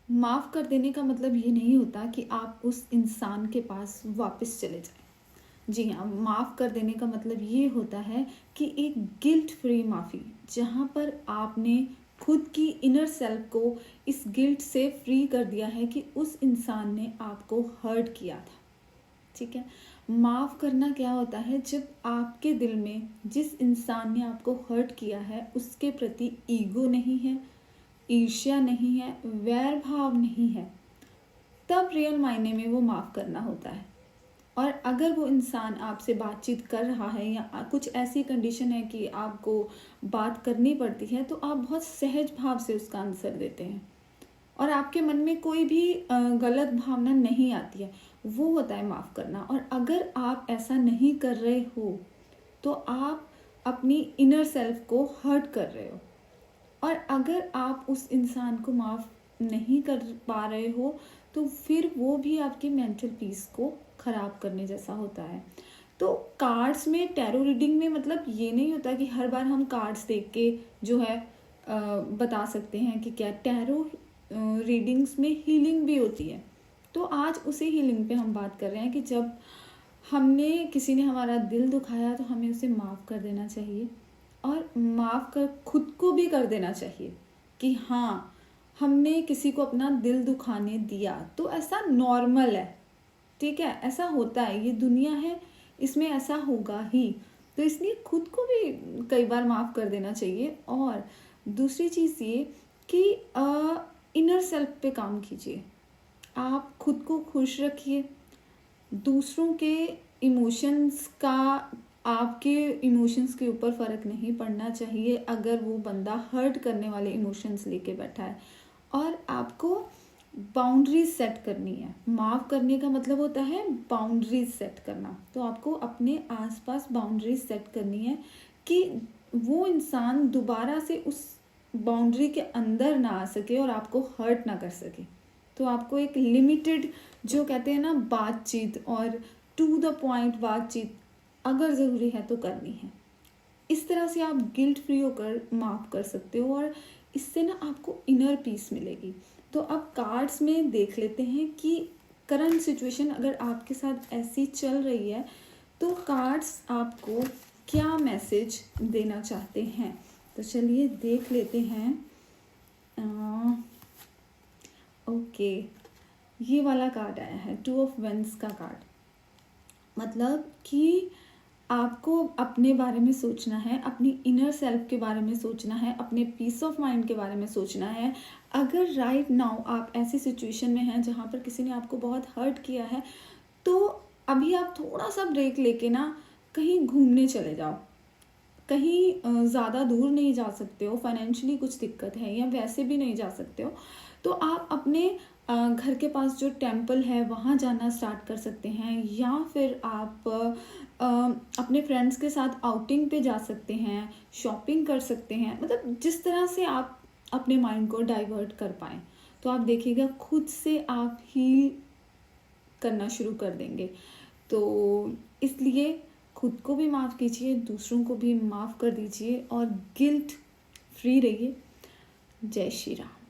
माफ़ कर देने का मतलब ये नहीं होता कि आप उस इंसान के पास वापस चले जाएं। जी हाँ, माफ़ कर देने का मतलब ये होता है कि एक गिल्ट फ्री माफ़ी, जहाँ पर आपने खुद की इनर सेल्फ को इस गिल्ट से फ्री कर दिया है कि उस इंसान ने आपको हर्ट किया था। ठीक है, माफ़ करना क्या होता है, जब आपके दिल में जिस इंसान ने आपको हर्ट किया है उसके प्रति ईगो नहीं है, ईर्ष्या नहीं है, वैर भाव नहीं है, तब रियल मायने में वो माफ़ करना होता है। और अगर वो इंसान आपसे बातचीत कर रहा है या कुछ ऐसी कंडीशन है कि आपको बात करनी पड़ती है, तो आप बहुत सहज भाव से उसका आंसर देते हैं और आपके मन में कोई भी गलत भावना नहीं आती है। वो होता है माफ़ करना। और अगर आप ऐसा नहीं कर रहे हो तो आप अपनी इनर सेल्फ को हर्ट कर रहे हो। और अगर आप उस इंसान को माफ़ नहीं कर पा रहे हो तो फिर वो भी आपकी मेंटल पीस को ख़राब करने जैसा होता है। तो कार्ड्स में, टैरो रीडिंग में मतलब ये नहीं होता कि हर बार हम कार्ड्स देख के जो है बता सकते हैं कि क्या। टैरो रीडिंग्स में हीलिंग भी होती है। तो आज उसी हीलिंग पे हम बात कर रहे हैं कि जब हमने किसी ने हमारा दिल दुखाया तो हमें उसे माफ़ कर देना चाहिए और माफ़ कर खुद को भी कर देना चाहिए कि हाँ, हमने किसी को अपना दिल दुखाने दिया तो ऐसा नॉर्मल है। ठीक है, ऐसा होता है, ये दुनिया है, इसमें ऐसा होगा ही। तो इसलिए खुद को भी कई बार माफ़ कर देना चाहिए। और दूसरी चीज़ ये कि इनर सेल्फ पे काम कीजिए। आप खुद को खुश रखिए। दूसरों के इमोशंस का आपके इमोशंस के ऊपर फ़र्क नहीं पड़ना चाहिए अगर वो बंदा हर्ट करने वाले इमोशंस लेके बैठा है। और आपको बाउंड्रीज सेट करनी है। माफ़ करने का मतलब होता है बाउंड्रीज सेट करना। तो आपको अपने आसपास बाउंड्रीज सेट करनी है कि वो इंसान दोबारा से उस बाउंड्री के अंदर ना आ सके और आपको हर्ट ना कर सके। तो आपको एक लिमिटेड, जो कहते हैं ना, बातचीत और टू द पॉइंट बातचीत अगर ज़रूरी है तो करनी है। इस तरह से आप गिल्ट फ्री होकर माफ़ कर सकते हो और इससे ना आपको इनर पीस मिलेगी। तो अब कार्ड्स में देख लेते हैं कि करंट सिचुएशन अगर आपके साथ ऐसी चल रही है तो कार्ड्स आपको क्या मैसेज देना चाहते हैं। तो चलिए देख लेते हैं। ओके, ये वाला कार्ड आया है, 2 ऑफ वेंस का कार्ड। मतलब कि आपको अपने बारे में सोचना है, अपनी इनर सेल्फ के बारे में सोचना है, अपने पीस ऑफ माइंड के बारे में सोचना है। अगर राइट नाउ आप ऐसी सिचुएशन में हैं जहाँ पर किसी ने आपको बहुत हर्ट किया है तो अभी आप थोड़ा सा ब्रेक लेके ना कहीं घूमने चले जाओ। कहीं ज़्यादा दूर नहीं जा सकते हो, फाइनेंशियली कुछ दिक्कत है या वैसे भी नहीं जा सकते हो, तो आप अपने घर के पास जो टेम्पल है वहाँ जाना स्टार्ट कर सकते हैं। या फिर आप अपने फ्रेंड्स के साथ आउटिंग पे जा सकते हैं, शॉपिंग कर सकते हैं। मतलब जिस तरह से आप अपने माइंड को डाइवर्ट कर पाएँ, तो आप देखिएगा खुद से आप हील करना शुरू कर देंगे। तो इसलिए खुद को भी माफ़ कीजिए, दूसरों को भी माफ़ कर दीजिए और गिल्ट फ्री रहिए। जय श्री राम।